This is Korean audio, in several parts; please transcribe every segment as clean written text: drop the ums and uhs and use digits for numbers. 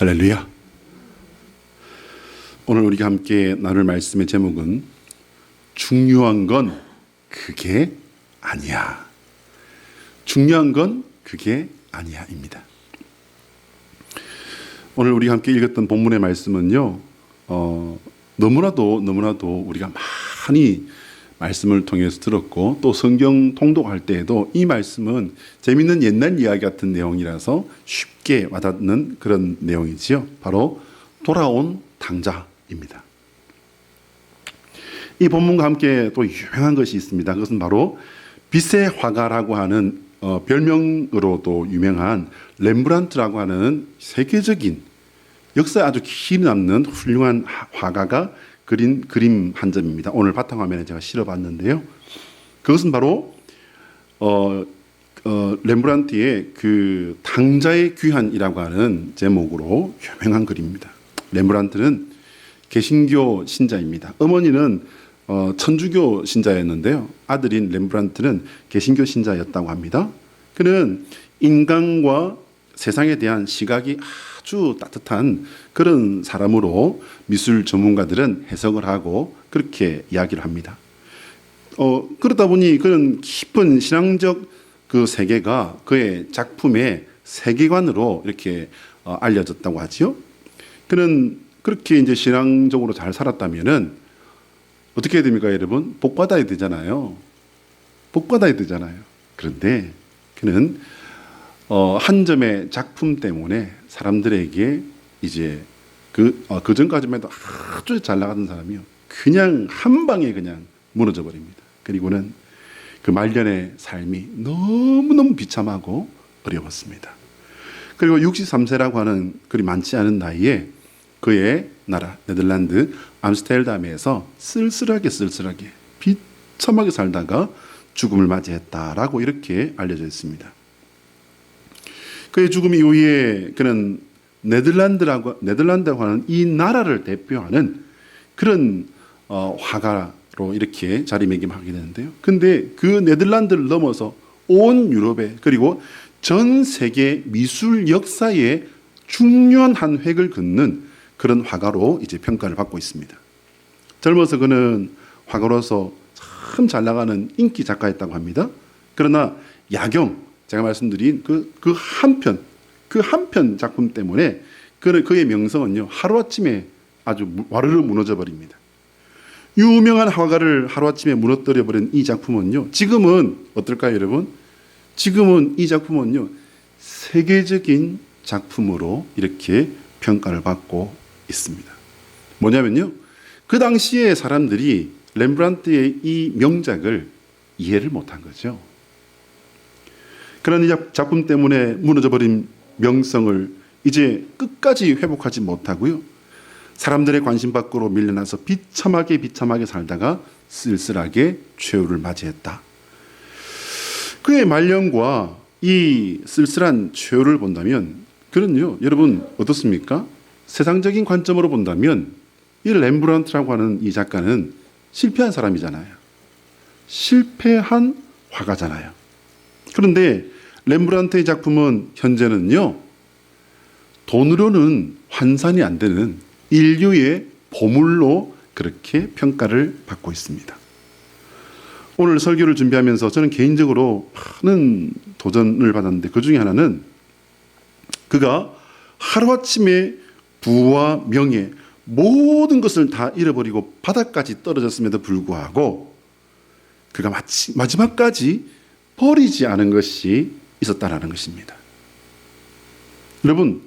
할렐루야. 오늘 우리가 함께 나눌 말씀의 제목은 중요한 건 그게 아니야. 중요한 건 그게 아니야입니다. 오늘 우리가 함께 읽었던 본문의 말씀은요, 너무나도 우리가 많이 말씀을 통해서 들었고 또 성경 통독할 때에도 이 말씀은 재밌는 옛날 이야기 같은 내용이라서 쉽게 와닿는 그런 내용이지요. 바로 돌아온 당자입니다. 이 본문과 함께 또 유명한 것이 있습니다. 그것은 바로 빛의 화가라고 하는 별명으로도 유명한 렘브란트라고 하는 세계적인 역사에 아주 길이 남는 훌륭한 화가가 그린 그림 한 점입니다. 오늘 바탕화면에 제가 실어봤는데요. 그것은 바로 렘브란트의 그 당자의 귀환이라고 하는 제목으로 유명한 그림입니다. 렘브란트는 개신교 신자입니다. 어머니는 천주교 신자였는데요. 아들인 렘브란트는 개신교 신자였다고 합니다. 그는 인간과 세상에 대한 시각이 아주 따뜻한 그런 사람으로 미술 전문가들은 해석을 하고 그렇게 이야기를 합니다. 그러다 보니 그런 깊은 신앙적 그 세계가 그의 작품의 세계관으로 이렇게 알려졌다고 하지요. 그는 그렇게 이제 신앙적으로 잘 살았다면은 어떻게 해야 됩니까, 여러분? 복 받아야 되잖아요. 복 받아야 되잖아요. 그런데 그는 한 점의 작품 때문에 사람들에게 이제 그 전까지만 해도 아주 잘 나가던 사람이요, 그냥 한 방에 그냥 무너져 버립니다. 그리고는 그 말년의 삶이 너무너무 비참하고 어려웠습니다. 그리고 63세라고 하는 그리 많지 않은 나이에 그의 나라 네덜란드 암스테르담에서 쓸쓸하게 비참하게 살다가 죽음을 맞이했다라고 이렇게 알려져 있습니다. 그의 죽음 이후에 그는 네덜란드라고 하는 이 나라를 대표하는 그런 화가로 이렇게 자리매김하게 되는데요. 근데 그 네덜란드를 넘어서 온 유럽에 그리고 전 세계 미술 역사에 중요한 한 획을 긋는 그런 화가로 이제 평가를 받고 있습니다. 젊어서 그는 화가로서 참 잘 나가는 인기 작가였다고 합니다. 그러나 야경, 제가 말씀드린 그 한 편 작품 때문에 그의 명성은요, 하루아침에 아주 와르르 무너져 버립니다. 유명한 화가를 하루아침에 무너뜨려 버린 이 작품은요, 지금은 어떨까요, 여러분? 지금은 이 작품은요, 세계적인 작품으로 이렇게 평가를 받고 있습니다. 뭐냐면요, 그 당시에 사람들이 렘브란트의 이 명작을 이해를 못한 거죠. 그런 이 작품 때문에 무너져버린 명성을 이제 끝까지 회복하지 못하고요, 사람들의 관심 밖으로 밀려나서 비참하게 살다가 쓸쓸하게 최후를 맞이했다. 그의 말년과 이 쓸쓸한 최후를 본다면 그는요, 여러분 어떻습니까? 세상적인 관점으로 본다면 이 렘브란트라고 하는 이 작가는 실패한 사람이잖아요. 실패한 화가잖아요. 그런데 렘브란트의 작품은 현재는요, 돈으로는 환산이 안 되는 인류의 보물로 그렇게 평가를 받고 있습니다. 오늘 설교를 준비하면서 저는 개인적으로 많은 도전을 받았는데 그 중에 하나는 그가 하루아침에 부와 명예 모든 것을 다 잃어버리고 바닥까지 떨어졌음에도 불구하고 그가 마지막까지 버리지 않은 것이 있었다라는 것입니다. 여러분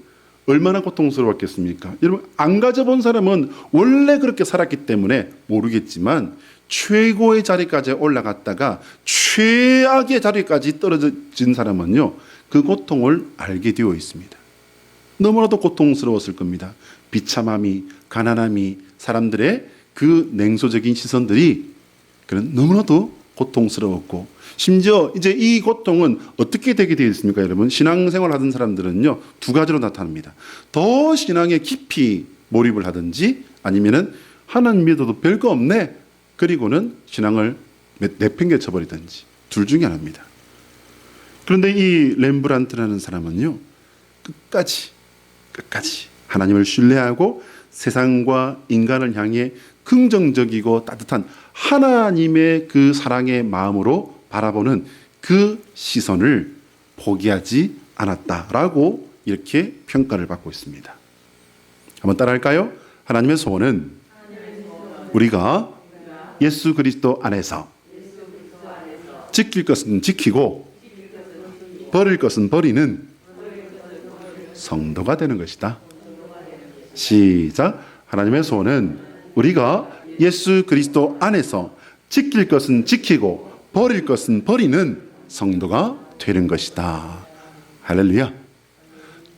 얼마나 고통스러웠겠습니까? 여러분 안 가져본 사람은 원래 그렇게 살았기 때문에 모르겠지만 최고의 자리까지 올라갔다가 최악의 자리까지 떨어진 사람은요, 그 고통을 알게 되어 있습니다. 너무나도 고통스러웠을 겁니다. 비참함이, 가난함이, 사람들의 그 냉소적인 시선들이 그런 너무나도 고통스러웠고, 심지어 이제 이 고통은 어떻게 되게 되어 있습니까, 여러분? 신앙생활 하던 사람들은요, 두 가지로 나타납니다. 더 신앙에 깊이 몰입을 하든지 아니면은 하나님 믿어도 별거 없네, 그리고는 신앙을 내팽개쳐 버리든지 둘 중에 하나입니다. 그런데 이 렘브란트라는 사람은요, 끝까지 하나님을 신뢰하고 세상과 인간을 향해 긍정적이고 따뜻한 하나님의 그 사랑의 마음으로 바라보는 그 시선을 포기하지 않았다라고 이렇게 평가를 받고 있습니다. 한번 따라할까요? 하나님의 소원은 우리가 예수 그리스도 안에서 지킬 것은 지키고 버릴 것은 버리는 성도가 되는 것이다. 시작. 하나님의 소원은 우리가 예수 그리스도 안에서 지킬 것은 지키고 버릴 것은 버리는 성도가 되는 것이다. 할렐루야.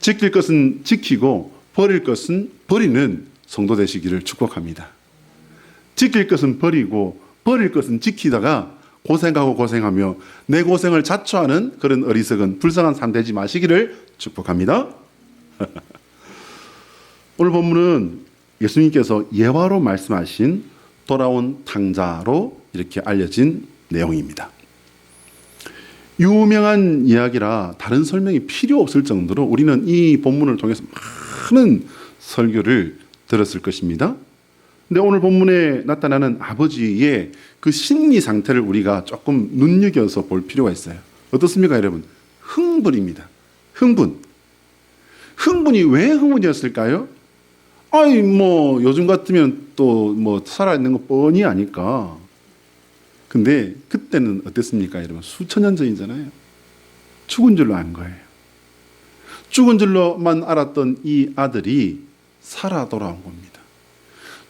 지킬 것은 지키고 버릴 것은 버리는 성도 되시기를 축복합니다. 지킬 것은 버리고 버릴 것은 지키다가 고생하며 내 고생을 자초하는 그런 어리석은 불쌍한 삶 되지 마시기를 축복합니다. 오늘 본문은 예수님께서 예화로 말씀하신 돌아온 탕자로 이렇게 알려진 내용입니다. 유명한 이야기라 다른 설명이 필요 없을 정도로 우리는 이 본문을 통해서 많은 설교를 들었을 것입니다. 근데 오늘 본문에 나타나는 아버지의 그 심리 상태를 우리가 조금 눈여겨서 볼 필요가 있어요. 어떻습니까, 여러분? 흥분입니다. 흥분이 왜 흥분이었을까요? 아이, 요즘 같으면 또 살아있는 거 뻔히 아니까. 근데 그때는 어땠습니까, 여러분? 수천 년 전이잖아요. 죽은 줄로 안 거예요. 죽은 줄로만 알았던 이 아들이 살아 돌아온 겁니다.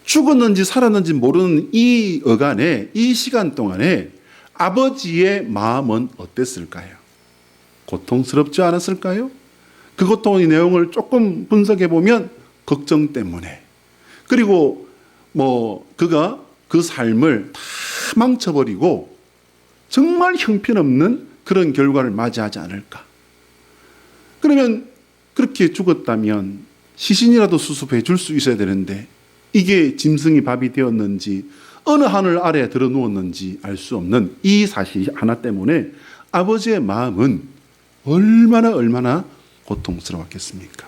죽었는지 살았는지 모르는 이 어간에, 이 시간 동안에 아버지의 마음은 어땠을까요? 고통스럽지 않았을까요? 그 고통의 내용을 조금 분석해 보면 걱정 때문에, 그리고 그가 그 삶을 다 망쳐버리고 정말 형편없는 그런 결과를 맞이하지 않을까. 그러면 그렇게 죽었다면 시신이라도 수습해 줄 수 있어야 되는데 이게 짐승이 밥이 되었는지 어느 하늘 아래에 들어 누웠는지 알 수 없는 이 사실 하나 때문에 아버지의 마음은 얼마나 고통스러웠겠습니까?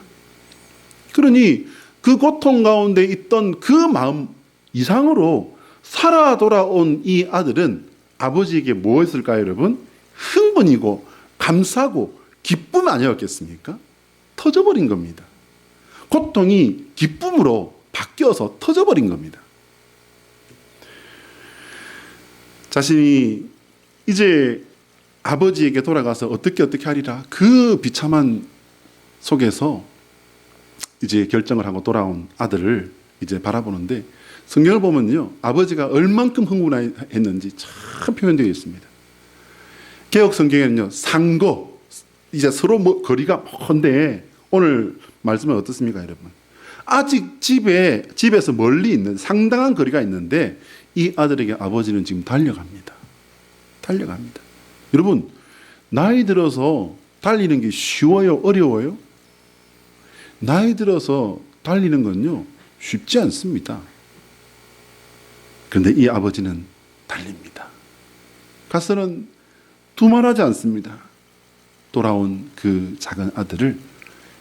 그러니 그 고통 가운데 있던 그 마음 이상으로 살아 돌아온 이 아들은 아버지에게 무엇일까요, 여러분? 흥분이고 감사고 기쁨 아니었겠습니까? 터져버린 겁니다. 고통이 기쁨으로 바뀌어서 터져버린 겁니다. 자신이 이제 아버지에게 돌아가서 어떻게 하리라 그 비참한 속에서 이제 결정을 하고 돌아온 아들을 이제 바라보는데, 성경을 보면요, 아버지가 얼만큼 흥분했는지 참 표현되어 있습니다. 개역 성경에는요, 상거, 이제 서로 거리가 먼데, 오늘 말씀은 어떻습니까, 여러분? 아직 집에서 멀리 있는 상당한 거리가 있는데 이 아들에게 아버지는 지금 달려갑니다. 여러분, 나이 들어서 달리는 게 쉬워요, 어려워요? 나이 들어서 달리는 건요, 쉽지 않습니다. 그런데 이 아버지는 달립니다. 가서는 두말하지 않습니다. 돌아온 그 작은 아들을,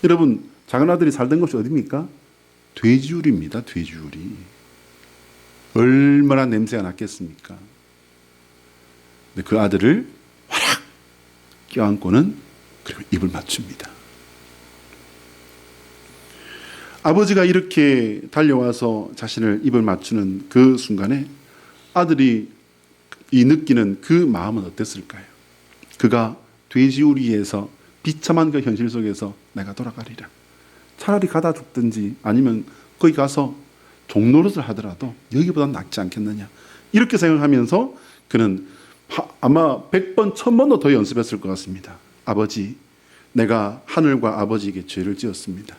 여러분, 작은 아들이 살던 곳이 어디입니까? 돼지우리입니다. 돼지우리. 얼마나 냄새가 났겠습니까? 근데 그 아들을 와락 껴안고는 그리고 입을 맞춥니다. 아버지가 이렇게 달려와서 자신을 입을 맞추는 그 순간에 아들이 이 느끼는 그 마음은 어땠을까요? 그가 돼지우리에서 비참한 그 현실 속에서 내가 돌아가리라. 차라리 가다 죽든지 아니면 거기 가서 종노릇을 하더라도 여기보다 낫지 않겠느냐. 이렇게 생각하면서 그는 아마 100번, 1000번도 더 연습했을 것 같습니다. 아버지, 내가 하늘과 아버지에게 죄를 지었습니다.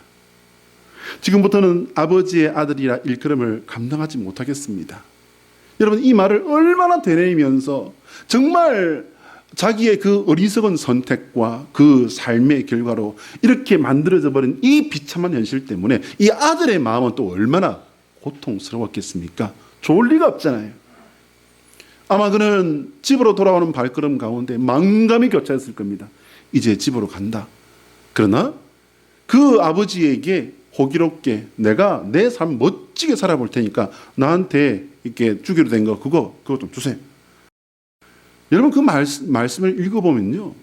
지금부터는 아버지의 아들이라 일컬음을 감당하지 못하겠습니다. 여러분, 이 말을 얼마나 되뇌이면서 정말 자기의 그 어리석은 선택과 그 삶의 결과로 이렇게 만들어져 버린 이 비참한 현실 때문에 이 아들의 마음은 또 얼마나 고통스러웠겠습니까? 좋을 리가 없잖아요. 아마 그는 집으로 돌아오는 발걸음 가운데 만감이 교차했을 겁니다. 이제 집으로 간다. 그러나 그 아버지에게 호기롭게 내가 내 삶 멋지게 살아볼 테니까 나한테 이렇게 주기로 된 거 그거 좀 주세요. 여러분 그 말씀을 읽어보면요,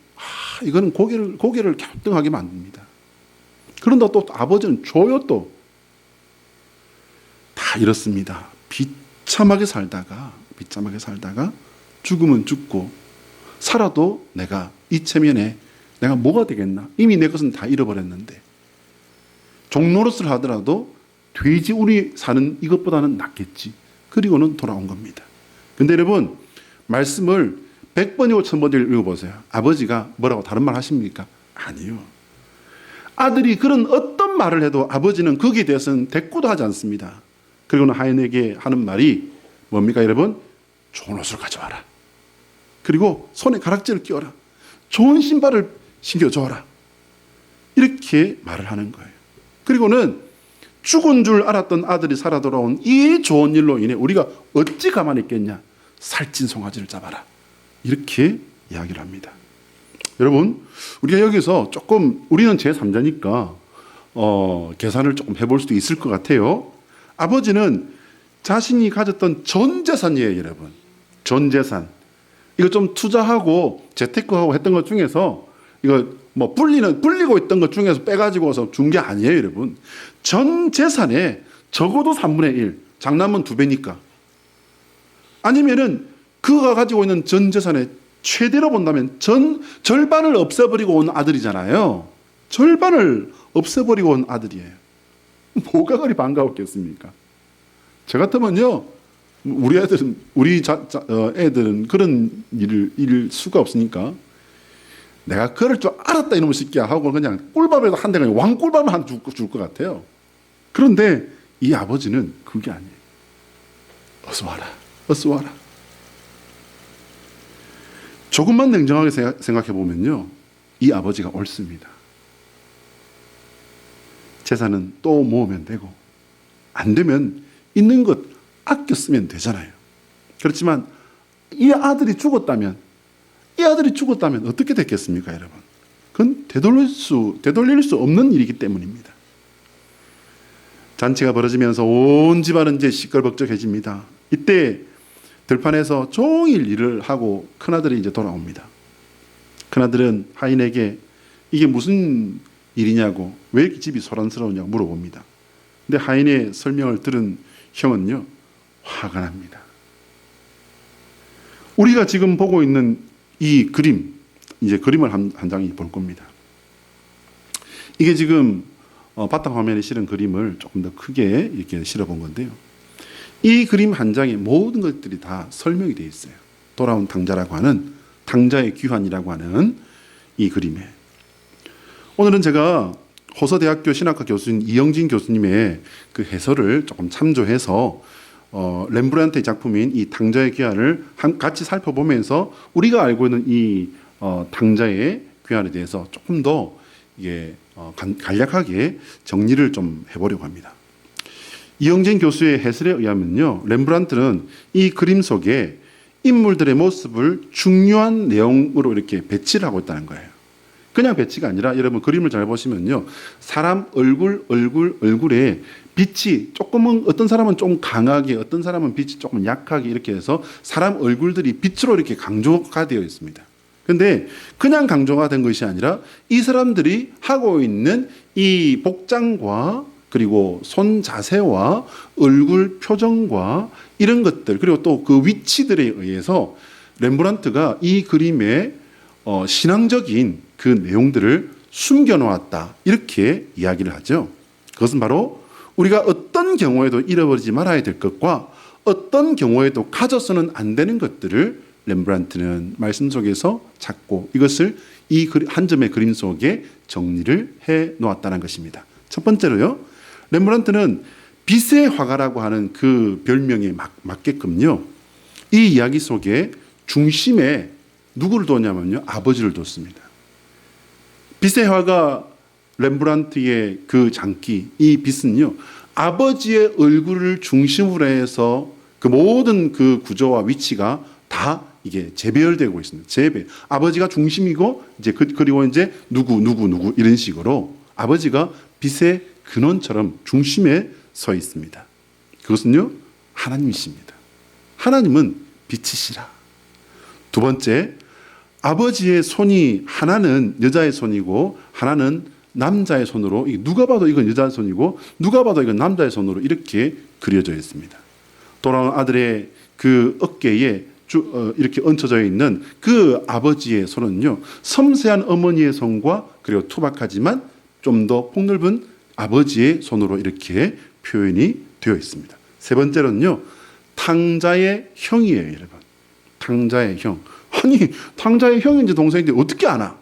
이거는 고개를 갸우뚱하게 만듭니다. 그런다 또 아버지는 줘요. 또 다 이렇습니다. 비참하게 살다가 죽으면 죽고 살아도 내가 이 체면에 내가 뭐가 되겠나? 이미 내 것은 다 잃어버렸는데 종노릇을 하더라도 돼지 우리 사는 이것보다는 낫겠지. 그리고는 돌아온 겁니다. 근데 여러분 말씀을 100번이고 1000번을 읽어보세요. 아버지가 뭐라고 다른 말 하십니까? 아니요. 아들이 그런 어떤 말을 해도 아버지는 거기에 대해서는 대꾸도 하지 않습니다. 그리고는 하인에게 하는 말이 뭡니까 여러분? 좋은 옷을 가져와라. 그리고 손에 가락지를 끼워라. 좋은 신발을 신겨줘라. 이렇게 말을 하는 거예요. 그리고는 죽은 줄 알았던 아들이 살아 돌아온 이 좋은 일로 인해 우리가 어찌 가만히 있겠냐. 살찐 송아지를 잡아라. 이렇게 이야기를 합니다. 여러분 우리가 여기서 조금 우리는 제3자니까 계산을 조금 해볼 수도 있을 것 같아요. 아버지는 자신이 가졌던 전 재산이에요. 여러분 전 재산 이거 좀 투자하고 재테크하고 했던 것 중에서 이거 뭐 불리고 있던 것 중에서 빼가지고서 준 게 아니에요. 여러분 전 재산에 적어도 3분의 1 장남은 2배니까 아니면은 그가 가지고 있는 전 재산의 최대로 본다면 절반을 없애버리고 온 아들이잖아요. 절반을 없애버리고 온 아들이에요. 뭐가 그리 반가웠겠습니까? 저 같으면요, 우리 애들은 그런 일을 수가 없으니까 내가 그럴 줄 알았다 이놈의 새끼야 하고 그냥 꿀밥에다 한 대가 왕꿀밥을 한 줄 것 같아요. 그런데 이 아버지는 그게 아니에요. 어서 와라, 어서 와라. 조금만 냉정하게 생각해 보면요, 이 아버지가 옳습니다. 재산은 또 모으면 되고 안 되면 있는 것 아껴 쓰면 되잖아요. 그렇지만 이 아들이 죽었다면 어떻게 됐겠습니까, 여러분? 그건 되돌릴 수 없는 일이기 때문입니다. 잔치가 벌어지면서 온 집안은 이제 시끌벅적해집니다. 이때 들판에서 종일 일을 하고 큰아들이 이제 돌아옵니다. 큰아들은 하인에게 이게 무슨 일이냐고, 왜 이렇게 집이 소란스러우냐고 물어봅니다. 근데 하인의 설명을 들은 형은요, 화가 납니다. 우리가 지금 보고 있는 이 그림, 이제 그림을 한 장이 볼 겁니다. 이게 지금 바탕화면에 실은 그림을 조금 더 크게 이렇게 실어본 건데요. 이 그림 한 장에 모든 것들이 다 설명이 되어 있어요. 돌아온 당자라고 하는, 당자의 귀환이라고 하는 이 그림에. 오늘은 제가 호서대학교 신학과 교수인 이영진 교수님의 그 해설을 조금 참조해서 렘브란트의 작품인 이 당자의 귀환을 같이 살펴보면서 우리가 알고 있는 이 당자의 귀환에 대해서 조금 더 이게 간략하게 정리를 좀 해보려고 합니다. 이영진 교수의 해설에 의하면요, 렘브란트는 이 그림 속에 인물들의 모습을 중요한 내용으로 이렇게 배치를 하고 있다는 거예요. 그냥 배치가 아니라 여러분 그림을 잘 보시면요, 사람 얼굴에 빛이 조금은, 어떤 사람은 좀 강하게, 어떤 사람은 빛이 조금 약하게 이렇게 해서 사람 얼굴들이 빛으로 이렇게 강조가 되어 있습니다. 근데 그냥 강조가 된 것이 아니라 이 사람들이 하고 있는 이 복장과 그리고 손 자세와 얼굴 표정과 이런 것들, 그리고 또 그 위치들에 의해서 렘브란트가 이 그림의 신앙적인 그 내용들을 숨겨놓았다, 이렇게 이야기를 하죠. 그것은 바로 우리가 어떤 경우에도 잃어버리지 말아야 될 것과 어떤 경우에도 가져서는 안 되는 것들을 렘브란트는 말씀 속에서 찾고 이것을 이 한 점의 그림 속에 정리를 해 놓았다는 것입니다. 첫 번째로요, 렘브란트는 빛의 화가라고 하는 그 별명에 맞게끔요, 이 이야기 속에 중심에 누구를 뒀냐면요, 아버지를 뒀습니다. 빛의 화가 렘브란트의 그 장기, 이 빛은요, 아버지의 얼굴을 중심으로 해서 그 모든 그 구조와 위치가 다 이게 재배열되고 있습니다. 아버지가 중심이고, 이제 그리고 이제 누구 이런 식으로 아버지가 빛의 근원처럼 중심에 서 있습니다. 그것은요, 하나님이십니다. 하나님은 빛이시라. 두 번째, 아버지의 손이 하나는 여자의 손이고 하나는 남자의 손으로, 누가 봐도 이건 여자의 손이고 누가 봐도 이건 남자의 손으로 이렇게 그려져 있습니다. 돌아온 아들의 그 어깨에 이렇게 얹혀져 있는 그 아버지의 손은요, 섬세한 어머니의 손과 그리고 투박하지만 좀 더 폭넓은 아버지의 손으로 이렇게 표현이 되어 있습니다. 세 번째로는요, 탕자의 형이에요, 여러분. 탕자의 형. 아니, 탕자의 형인지 동생인지 어떻게 아나?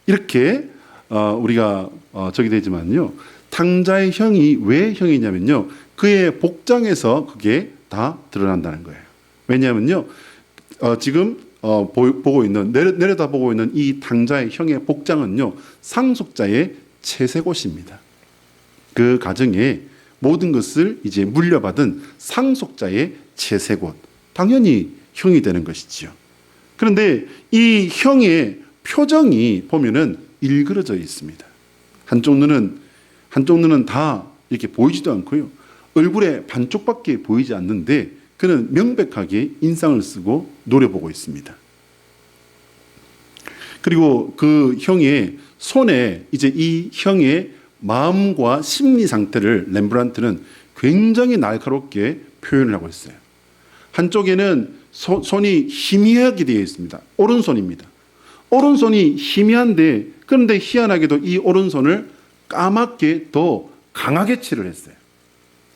이렇게 우리가 적이 되지만요, 탕자의 형이 왜 형이냐면요, 그의 복장에서 그게 다 드러난다는 거예요. 왜냐하면요, 지금 보고 있는, 내려다보고 있는 이 탕자의 형의 복장은요, 상속자의 채색옷입니다. 그 가정에 모든 것을 이제 물려받은 상속자의 채색옷, 당연히 형이 되는 것이지요. 그런데 이 형의 표정이 보면은 일그러져 있습니다. 한쪽 눈은 다 이렇게 보이지도 않고요, 얼굴에 반쪽밖에 보이지 않는데 그는 명백하게 인상을 쓰고 노려보고 있습니다. 그리고 그 형의 손에 이제 이 형의 마음과 심리 상태를 렘브란트는 굉장히 날카롭게 표현을 하고 있어요. 한쪽에는 손이 희미하게 되어 있습니다. 오른손입니다. 오른손이 희미한데, 그런데 희한하게도 이 오른손을 까맣게 더 강하게 칠을 했어요.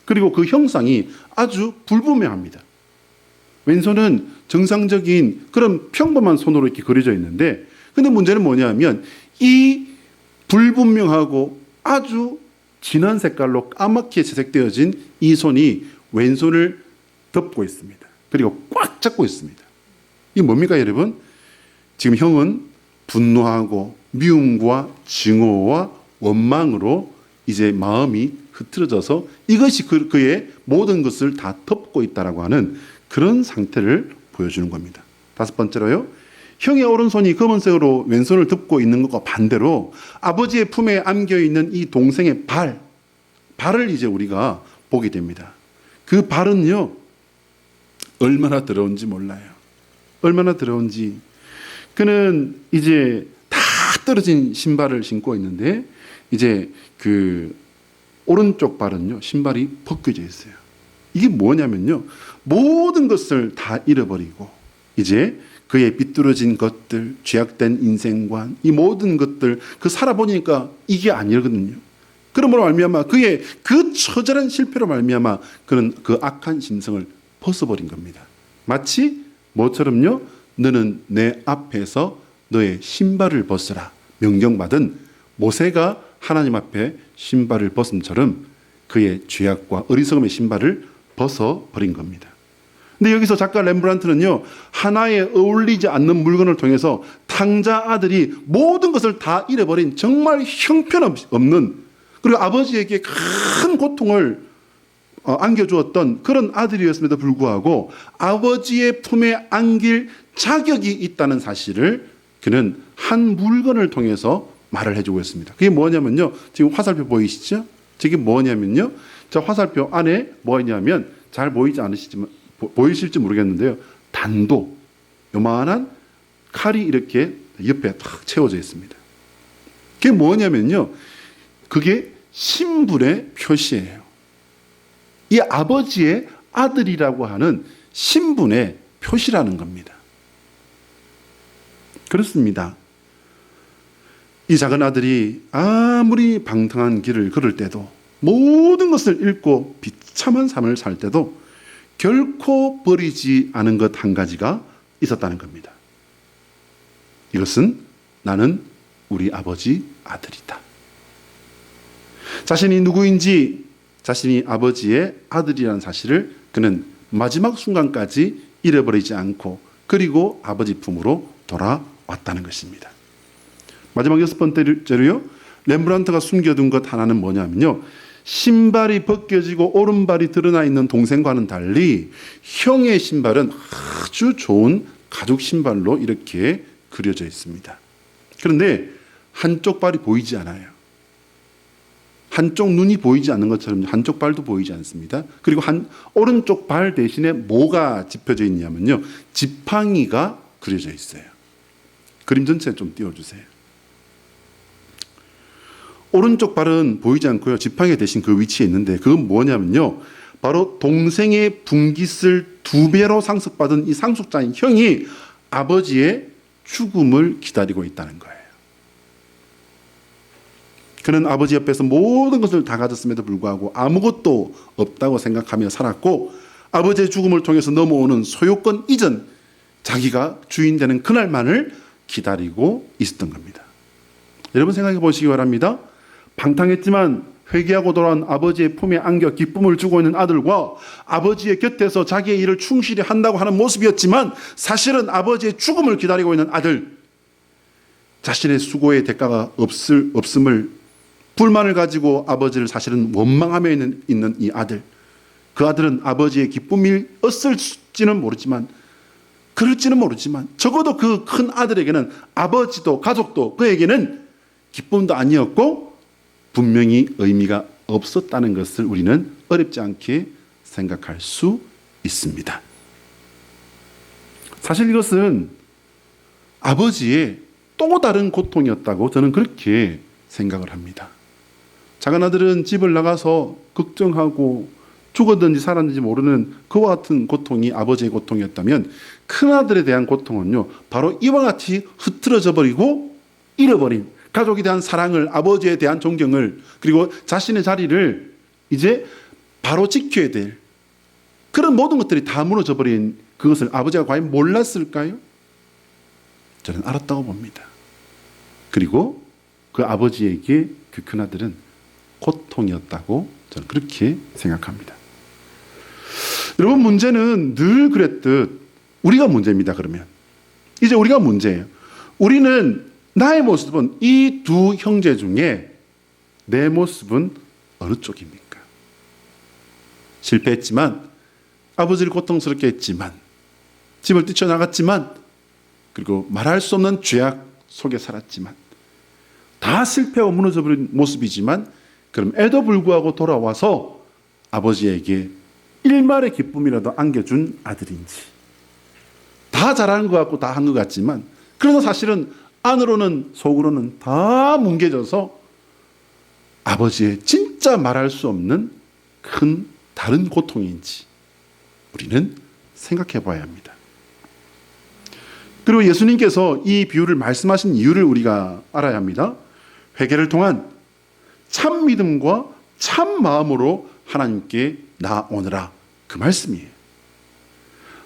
그리고 그 형상이 아주 불분명합니다. 왼손은 정상적인 그런 평범한 손으로 이렇게 그려져 있는데, 근데 문제는 뭐냐면 이 불분명하고 아주 진한 색깔로 까맣게 채색되어진 이 손이 왼손을 덮고 있습니다. 그리고 꽉 잡고 있습니다. 이게 뭡니까, 여러분? 지금 형은 분노하고 미움과 증오와 원망으로 이제 마음이 흐트러져서 이것이 그의 모든 것을 다 덮고 있다라고 하는 그런 상태를 보여주는 겁니다. 다섯 번째로요, 형의 오른손이 검은색으로 왼손을 덮고 있는 것과 반대로 아버지의 품에 안겨있는 이 동생의 발을 이제 우리가 보게 됩니다. 그 발은요, 얼마나 더러운지 몰라요. 얼마나 더러운지. 그는 이제 다 떨어진 신발을 신고 있는데, 이제 그 오른쪽 발은요, 신발이 벗겨져 있어요. 이게 뭐냐면요, 모든 것을 다 잃어버리고 이제 그의 비뚤어진 것들, 죄악된 인생관, 이 모든 것들, 그 살아보니까 이게 아니거든요. 그러므로 말미암아 그의 그 처절한 실패로 말미암아 그는 그 악한 심성을 벗어버린 겁니다. 마치 뭐처럼요, 너는 내 앞에서 너의 신발을 벗으라 명령받은 모세가 하나님 앞에 신발을 벗음처럼 그의 죄악과 어리석음의 신발을 벗어버린 겁니다. 근데 여기서 작가 렘브란트는요, 하나에 어울리지 않는 물건을 통해서 탕자 아들이 모든 것을 다 잃어버린 정말 형편없는, 그리고 아버지에게 큰 고통을 안겨주었던 그런 아들이었음에도 불구하고 아버지의 품에 안길 자격이 있다는 사실을 그는 한 물건을 통해서 말을 해주고 있습니다. 그게 뭐냐면요, 지금 화살표 보이시죠? 저게 뭐냐면요, 저 화살표 안에 뭐 있냐면, 잘 보이지 않으시지만 보이실지 모르겠는데요, 단도, 요만한 칼이 이렇게 옆에 탁 채워져 있습니다. 그게 뭐냐면요, 그게 신분의 표시예요. 이 아버지의 아들이라고 하는 신분의 표시라는 겁니다. 그렇습니다. 이 작은 아들이 아무리 방탕한 길을 걸을 때도, 모든 것을 잃고 비참한 삶을 살 때도 결코 버리지 않은 것 한 가지가 있었다는 겁니다. 이것은 나는 우리 아버지 아들이다. 자신이 누구인지, 자신이 아버지의 아들이라는 사실을 그는 마지막 순간까지 잃어버리지 않고, 그리고 아버지 품으로 돌아왔다는 것입니다. 마지막 여섯 번째로요, 렘브란트가 숨겨둔 것 하나는 뭐냐면요, 신발이 벗겨지고 오른발이 드러나 있는 동생과는 달리 형의 신발은 아주 좋은 가죽 신발로 이렇게 그려져 있습니다. 그런데 한쪽 발이 보이지 않아요. 한쪽 눈이 보이지 않는 것처럼 한쪽 발도 보이지 않습니다. 그리고 오른쪽 발 대신에 뭐가 짚혀져 있냐면요, 지팡이가 그려져 있어요. 그림 전체 좀 띄워주세요. 오른쪽 발은 보이지 않고요, 지팡이 대신 그 위치에 있는데, 그건 뭐냐면요, 바로 동생의 분깃을 2배로 상속받은 이 상속자인 형이 아버지의 죽음을 기다리고 있다는 거예요. 그는 아버지 옆에서 모든 것을 다 가졌음에도 불구하고 아무것도 없다고 생각하며 살았고, 아버지의 죽음을 통해서 넘어오는 소유권 이전, 자기가 주인 되는 그날만을 기다리고 있었던 겁니다. 여러분 생각해 보시기 바랍니다. 방탕했지만 회개하고 돌아온 아버지의 품에 안겨 기쁨을 주고 있는 아들과 아버지의 곁에서 자기의 일을 충실히 한다고 하는 모습이었지만, 사실은 아버지의 죽음을 기다리고 있는 아들, 자신의 수고의 대가가 없음을 불만을 가지고 아버지를 사실은 원망하며 있는 이 아들, 그 아들은 아버지의 기쁨이었을지는 모르지만, 그럴지는 모르지만 적어도 그 큰 아들에게는 아버지도 가족도 그에게는 기쁨도 아니었고 분명히 의미가 없었다는 것을 우리는 어렵지 않게 생각할 수 있습니다. 사실 이것은 아버지의 또 다른 고통이었다고 저는 그렇게 생각을 합니다. 작은 아들은 집을 나가서 걱정하고 죽었는지 살았는지 모르는 그와 같은 고통이 아버지의 고통이었다면, 큰아들에 대한 고통은요, 바로 이와 같이 흐트러져 버리고 잃어버린 가족에 대한 사랑을, 아버지에 대한 존경을, 그리고 자신의 자리를 이제 바로 지켜야 될 그런 모든 것들이 다 무너져 버린 그것을 아버지가 과연 몰랐을까요? 저는 알았다고 봅니다. 그리고 그 아버지에게 그 큰아들은 고통이었다고 저는 그렇게 생각합니다. 여러분, 문제는 늘 그랬듯 우리가 문제입니다. 그러면 이제 우리가 문제예요. 우리는, 나의 모습은, 이 두 형제 중에 내 모습은 어느 쪽입니까? 실패했지만, 아버지를 고통스럽게 했지만, 집을 뛰쳐나갔지만, 그리고 말할 수 없는 죄악 속에 살았지만, 다 실패하고 무너져버린 모습이지만, 그럼 애도 불구하고 돌아와서 아버지에게 일말의 기쁨이라도 안겨준 아들인지, 다 잘하는 것 같고 다 한 것 같지만, 그래도 사실은 안으로는, 속으로는 다 뭉개져서 아버지의 진짜 말할 수 없는 큰 다른 고통인지 우리는 생각해 봐야 합니다. 그리고 예수님께서 이 비유를 말씀하신 이유를 우리가 알아야 합니다. 회개를 통한 참 믿음과 참 마음으로 하나님께 나아오느라, 그 말씀이에요.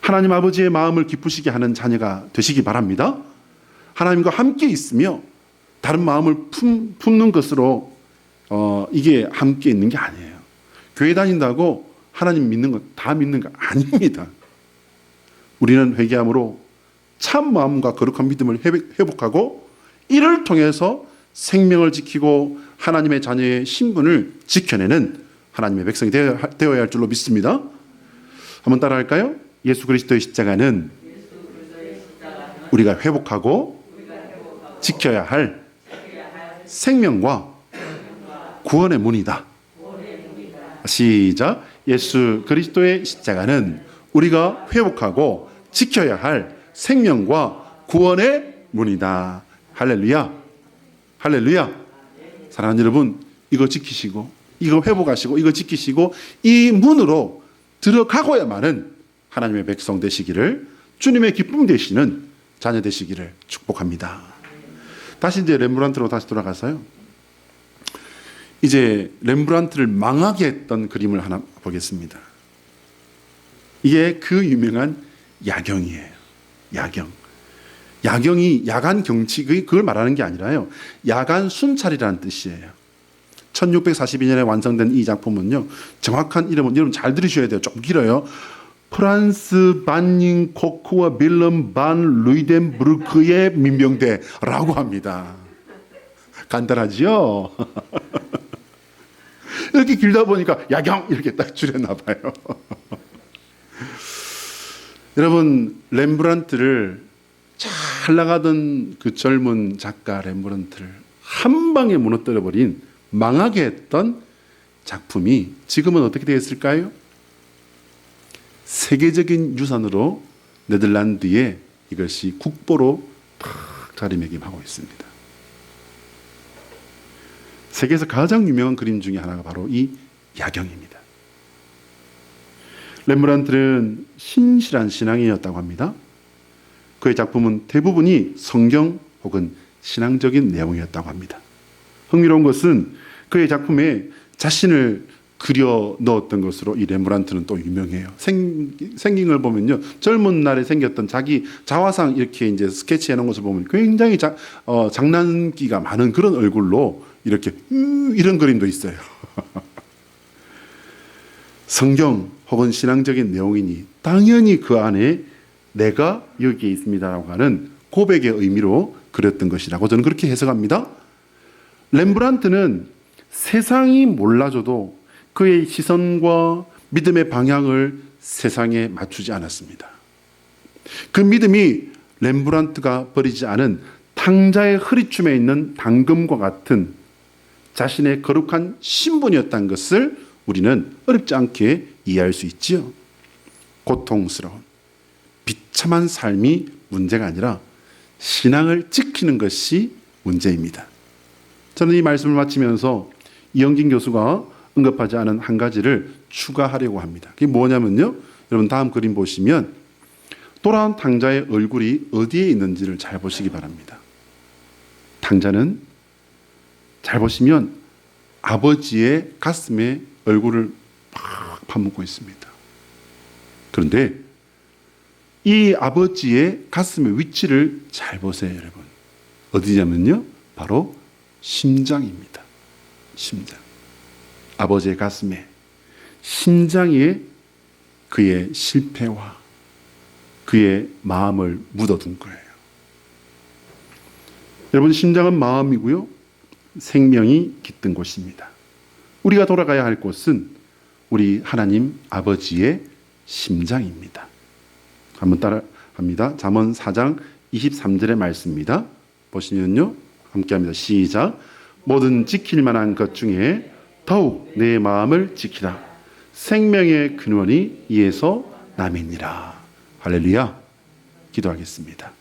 하나님 아버지의 마음을 기쁘시게 하는 자녀가 되시기 바랍니다. 하나님과 함께 있으며 다른 마음을 품는 것으로 이게 함께 있는 게 아니에요. 교회 다닌다고 하나님 믿는 것 다 믿는 거 아닙니다. 우리는 회개함으로 참 마음과 거룩한 믿음을 회복하고, 이를 통해서 생명을 지키고 하나님의 자녀의 신분을 지켜내는 하나님의 백성이 되어야 할 줄로 믿습니다. 한번 따라할까요? 예수 그리스도의 십자가는 우리가 회복하고 지켜야 할 생명과 구원의 문이다. 시작. 예수 그리스도의 십자가는 우리가 회복하고 지켜야 할 생명과 구원의 문이다. 할렐루야. 할렐루야. 사랑하는 여러분, 이거 지키시고, 이거 회복하시고, 이거 지키시고, 이 문으로 들어가고야만은 하나님의 백성 되시기를, 주님의 기쁨 되시는 자녀 되시기를 축복합니다. 다시 이제 렘브란트로 다시 돌아가서요, 이제 렘브란트를 망하게 했던 그림을 하나 보겠습니다. 이게 그 유명한 야경이에요. 야경. 야경이 야간 경치, 그걸 말하는 게 아니라요, 야간 순찰이라는 뜻이에요. 1642년에 완성된 이 작품은요, 정확한 이름은 여러분 잘 들으셔야 돼요. 좀 길어요. 프란스 반닝 코크와 빌름 반 루이덴부르크의 민병대라고 합니다. 간단하지요? 이렇게 길다 보니까 야경 이렇게 딱 줄였나 봐요. 여러분, 렘브란트를, 잘 나가던 그 젊은 작가 렘브란트를 한 방에 무너뜨려버린 망하게 했던 작품이 지금은 어떻게 되었을까요? 세계적인 유산으로 네덜란드에 이것이 국보로 탁 자리매김하고 있습니다. 세계에서 가장 유명한 그림 중에 하나가 바로 이 야경입니다. 렘브란트는 신실한 신앙인이었다고 합니다. 그의 작품은 대부분이 성경 혹은 신앙적인 내용이었다고 합니다. 흥미로운 것은 그의 작품에 자신을 그려 넣었던 것으로 이 렘브란트는 또 유명해요. 생긴 걸 보면요, 젊은 날에 생겼던 자기 자화상 이렇게 이제 스케치해 놓은 것을 보면 굉장히 장난기가 많은 그런 얼굴로 이렇게 이런 그림도 있어요. 성경 혹은 신앙적인 내용이니 당연히 그 안에 내가 여기에 있습니다라고 하는 고백의 의미로 그렸던 것이라고 저는 그렇게 해석합니다. 렘브란트는 세상이 몰라줘도 그의 시선과 믿음의 방향을 세상에 맞추지 않았습니다. 그 믿음이 렘브란트가 버리지 않은 탕자의 허리춤에 있는 당금과 같은 자신의 거룩한 신분이었다는 것을 우리는 어렵지 않게 이해할 수 있지요. 고통스러운 비참한 삶이 문제가 아니라 신앙을 지키는 것이 문제입니다. 저는 이 말씀을 마치면서 이영진 교수가 언급하지 않은 한 가지를 추가하려고 합니다. 그게 뭐냐면요, 여러분 다음 그림 보시면 돌아온 탕자의 얼굴이 어디에 있는지를 잘 보시기 바랍니다. 탕자는 잘 보시면 아버지의 가슴에 얼굴을 팍 파묻고 있습니다. 그런데 이 아버지의 가슴의 위치를 잘 보세요, 여러분. 어디냐면요, 바로 심장입니다. 심장. 아버지의 가슴에, 심장에 그의 실패와 그의 마음을 묻어둔 거예요. 여러분, 심장은 마음이고요, 생명이 깃든 곳입니다. 우리가 돌아가야 할 곳은 우리 하나님 아버지의 심장입니다. 한번 따라합니다. 잠언 4장 23절의 말씀입니다. 보시면요, 함께합니다. 시작. 모든 지킬 만한 것 중에 더욱 내 마음을 지키라. 생명의 근원이 이에서 남이니라. 할렐루야. 기도하겠습니다.